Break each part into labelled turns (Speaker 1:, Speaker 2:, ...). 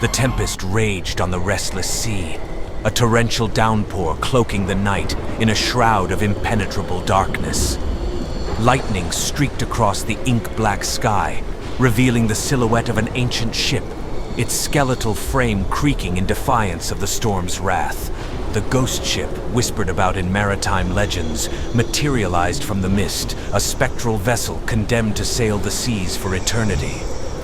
Speaker 1: The tempest raged on the restless sea, a torrential downpour cloaking the night in a shroud of impenetrable darkness. Lightning streaked across the ink-black sky, revealing the silhouette of an ancient ship, its skeletal frame creaking in defiance of the storm's wrath. The ghost ship, whispered about in maritime legends, materialized from the mist, a spectral vessel condemned to sail the seas for eternity.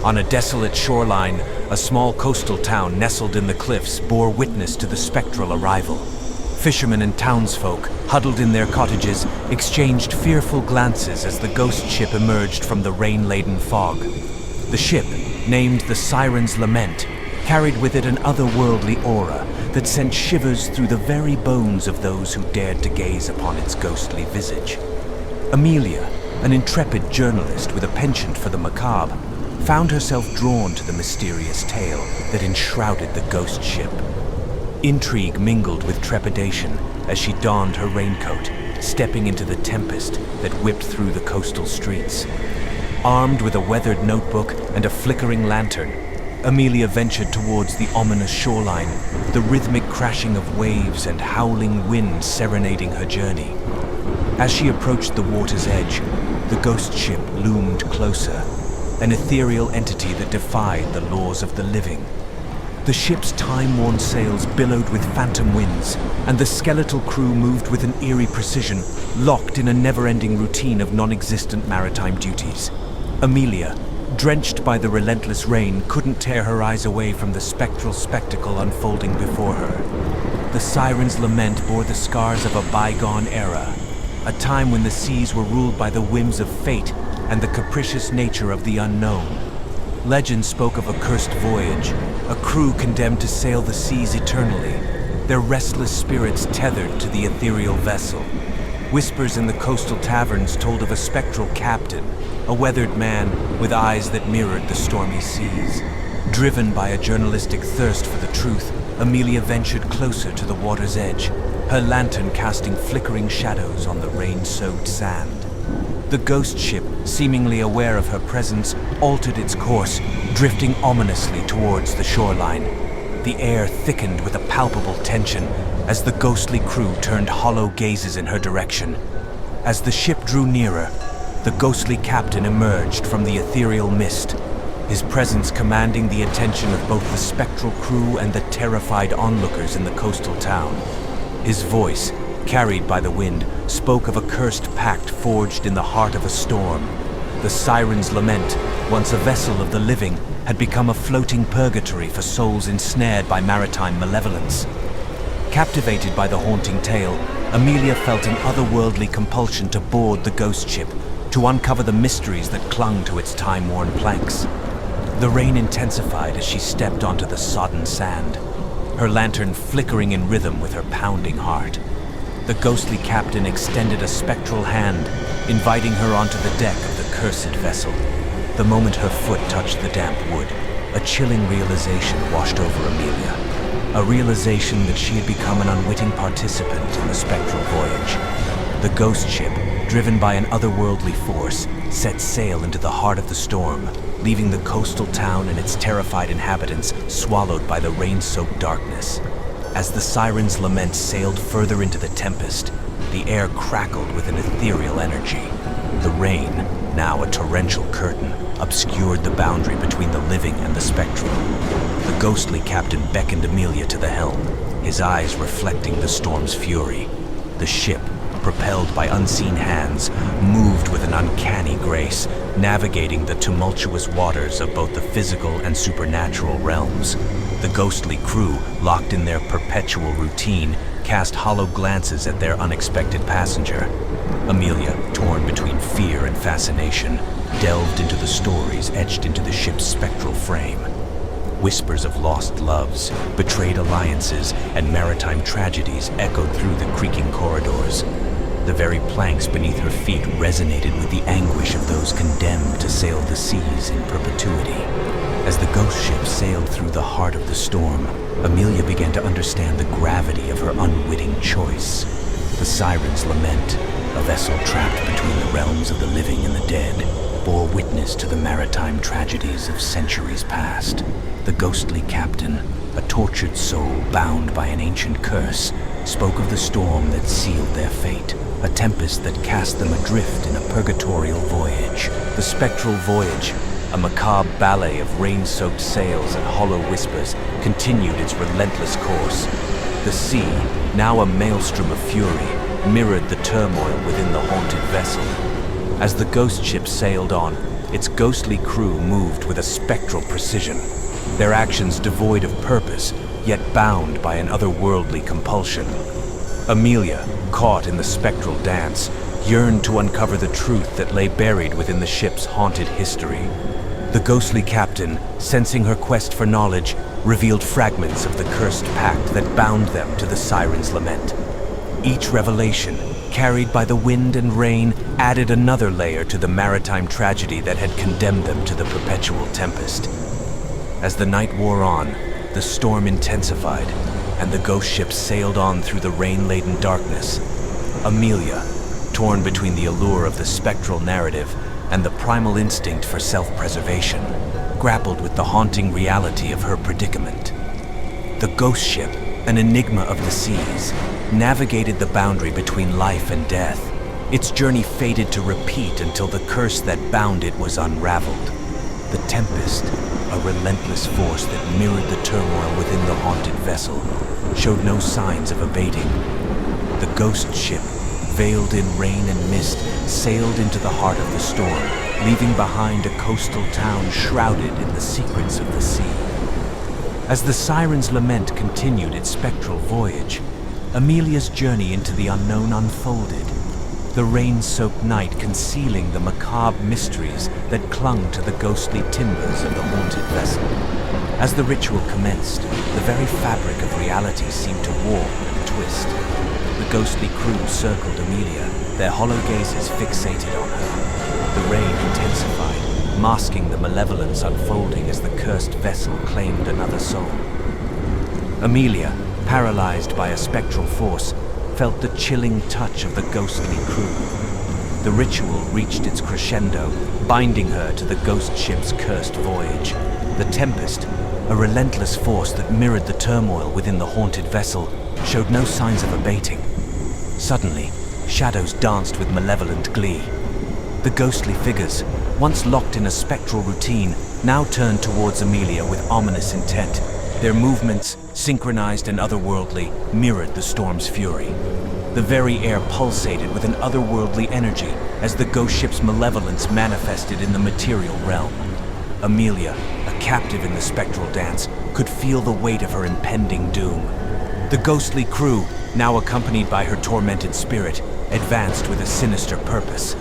Speaker 1: On a desolate shoreline, a small coastal town nestled in the cliffs bore witness to the spectral arrival. Fishermen and townsfolk, huddled in their cottages, exchanged fearful glances as the ghost ship emerged from the rain-laden fog. The ship, named the Siren's Lament, carried with it an otherworldly aura that sent shivers through the very bones of those who dared to gaze upon its ghostly visage. Amelia, an intrepid journalist with a penchant for the macabre, found herself drawn to the mysterious tale that enshrouded the ghost ship. Intrigue mingled with trepidation as she donned her raincoat, stepping into the tempest that whipped through the coastal streets. Armed with a weathered notebook and a flickering lantern, Amelia ventured towards the ominous shoreline, the rhythmic crashing of waves and howling wind serenading her journey. As she approached the water's edge, the ghost ship loomed closer, an ethereal entity that defied the laws of the living. The ship's time-worn sails billowed with phantom winds, and the skeletal crew moved with an eerie precision, locked in a never-ending routine of non-existent maritime duties. Amelia, drenched by the relentless rain, couldn't tear her eyes away from the spectral spectacle unfolding before her. The Siren's Lament bore the scars of a bygone era, a time when the seas were ruled by the whims of fate and the capricious nature of the unknown. Legend spoke of a cursed voyage, a crew condemned to sail the seas eternally, their restless spirits tethered to the ethereal vessel. Whispers in the coastal taverns told of a spectral captain, a weathered man with eyes that mirrored the stormy seas. Driven by a journalistic thirst for the truth, Amelia ventured closer to the water's edge, her lantern casting flickering shadows on the rain-soaked sand. The ghost ship, seemingly aware of her presence, altered its course, drifting ominously towards the shoreline. The air thickened with a palpable tension as the ghostly crew turned hollow gazes in her direction. As the ship drew nearer, the ghostly captain emerged from the ethereal mist, his presence commanding the attention of both the spectral crew and the terrified onlookers in the coastal town. His voice, carried by the wind, spoke of a cursed pact forged in the heart of a storm. The Siren's Lament, once a vessel of the living, had become a floating purgatory for souls ensnared by maritime malevolence. Captivated by the haunting tale, Amelia felt an otherworldly compulsion to board the ghost ship, to uncover the mysteries that clung to its time-worn planks. The rain intensified as she stepped onto the sodden sand, her lantern flickering in rhythm with her pounding heart. The ghostly captain extended a spectral hand, inviting her onto the deck of the cursed vessel. The moment her foot touched the damp wood, a chilling realization washed over Amelia. A realization that she had become an unwitting participant in a spectral voyage. The ghost ship, driven by an otherworldly force, set sail into the heart of the storm, leaving the coastal town and its terrified inhabitants swallowed by the rain-soaked darkness. As the Siren's Lament sailed further into the tempest, the air crackled with an ethereal energy. The rain, now a torrential curtain, obscured the boundary between the living and the spectral. The ghostly captain beckoned Amelia to the helm, his eyes reflecting the storm's fury. The ship, propelled by unseen hands, moved with an uncanny grace, navigating the tumultuous waters of both the physical and supernatural realms. The ghostly crew, locked in their perpetual routine, cast hollow glances at their unexpected passenger. Amelia, torn between fear and fascination, delved into the stories etched into the ship's spectral frame. Whispers of lost loves, betrayed alliances, and maritime tragedies echoed through the creaking corridors. The very planks beneath her feet resonated with the anguish of those condemned to sail the seas in perpetuity. As the ghost ship sailed through the heart of the storm, Amelia began to understand the gravity of her unwitting choice. The Siren's Lament, a vessel trapped between the realms of the living and the dead, bore witness to the maritime tragedies of centuries past. The ghostly captain, a tortured soul bound by an ancient curse, spoke of the storm that sealed their fate, a tempest that cast them adrift in a purgatorial voyage. The Spectral Voyage, a macabre ballet of rain-soaked sails and hollow whispers, continued its relentless course. The sea, now a maelstrom of fury, mirrored the turmoil within the haunted vessel. As the ghost ship sailed on, its ghostly crew moved with a spectral precision, their actions devoid of purpose, yet bound by an otherworldly compulsion. Amelia, caught in the spectral dance, yearned to uncover the truth that lay buried within the ship's haunted history. The ghostly captain, sensing her quest for knowledge, revealed fragments of the cursed pact that bound them to the Siren's lament. Each revelation, carried by the wind and rain, added another layer to the maritime tragedy that had condemned them to the perpetual tempest. As the night wore on, the storm intensified, and the ghost ship sailed on through the rain-laden darkness. Amelia, torn between the allure of the spectral narrative and the primal instinct for self-preservation, grappled with the haunting reality of her predicament. The ghost ship, an enigma of the seas, navigated the boundary between life and death. Its journey fated to repeat until the curse that bound it was unraveled. The tempest, a relentless force that mirrored the turmoil within the haunted vessel, showed no signs of abating. The ghost ship, veiled in rain and mist, sailed into the heart of the storm, leaving behind a coastal town shrouded in the secrets of the sea. As the Siren's lament continued its spectral voyage, Amelia's journey into the unknown unfolded, the rain-soaked night concealing the macabre mysteries that clung to the ghostly timbers of the haunted vessel. As the ritual commenced, the very fabric of reality seemed to warp and twist. The ghostly crew circled Amelia, their hollow gazes fixated on her. The rain intensified, masking the malevolence unfolding as the cursed vessel claimed another soul. Amelia, paralyzed by a spectral force, felt the chilling touch of the ghostly crew. The ritual reached its crescendo, binding her to the ghost ship's cursed voyage. The tempest, a relentless force that mirrored the turmoil within the haunted vessel, showed no signs of abating. Suddenly, shadows danced with malevolent glee. The ghostly figures, once locked in a spectral routine, now turned towards Amelia with ominous intent. Their movements, synchronized and otherworldly, mirrored the storm's fury. The very air pulsated with an otherworldly energy as the ghost ship's malevolence manifested in the material realm. Amelia, a captive in the spectral dance, could feel the weight of her impending doom. The ghostly crew, now accompanied by her tormented spirit, advanced with a sinister purpose.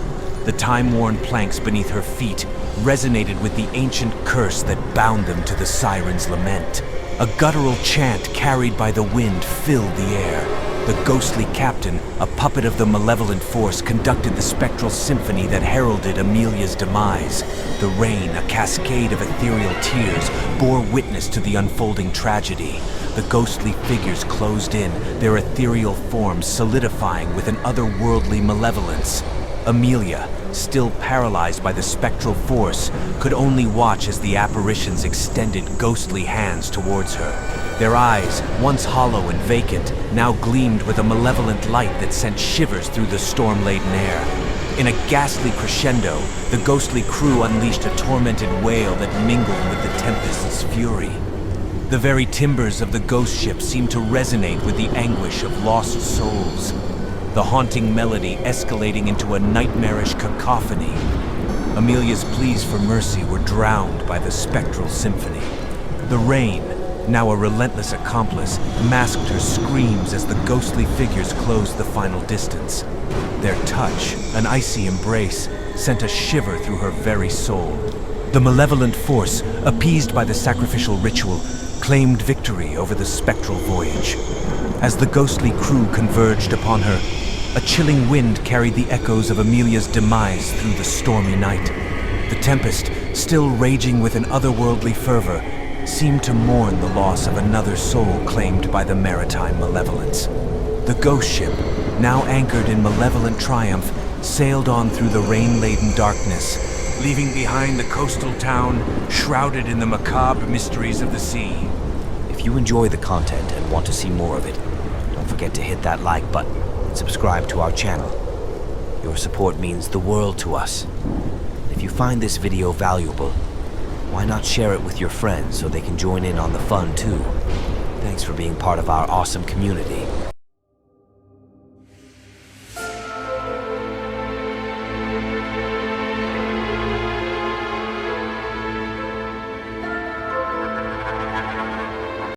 Speaker 1: The time-worn planks beneath her feet resonated with the ancient curse that bound them to the Siren's lament. A guttural chant carried by the wind filled the air. The ghostly captain, a puppet of the malevolent force, conducted the spectral symphony that heralded Amelia's demise. The rain, a cascade of ethereal tears, bore witness to the unfolding tragedy. The ghostly figures closed in, their ethereal forms solidifying with an otherworldly malevolence. Amelia, still paralyzed by the spectral force, could only watch as the apparitions extended ghostly hands towards her. Their eyes, once hollow and vacant, now gleamed with a malevolent light that sent shivers through the storm-laden air. In a ghastly crescendo, the ghostly crew unleashed a tormented wail that mingled with the tempest's fury. The very timbers of the ghost ship seemed to resonate with the anguish of lost souls, the haunting melody escalating into a nightmarish cacophony. Amelia's pleas for mercy were drowned by the spectral symphony. The rain, now a relentless accomplice, masked her screams as the ghostly figures closed the final distance. Their touch, an icy embrace, sent a shiver through her very soul. The malevolent force, appeased by the sacrificial ritual, claimed victory over the spectral voyage. As the ghostly crew converged upon her, a chilling wind carried the echoes of Amelia's demise through the stormy night. The tempest, still raging with an otherworldly fervor, seemed to mourn the loss of another soul claimed by the maritime malevolence. The ghost ship, now anchored in malevolent triumph, sailed on through the rain-laden darkness, leaving behind the coastal town shrouded in the macabre mysteries of the sea.
Speaker 2: If you enjoy the content and want to see more of it, don't forget to hit that like button and subscribe to our channel. Your support means the world to us. If you find this video valuable, why not share it with your friends so they can join in on the fun too? Thanks for being part of our awesome community.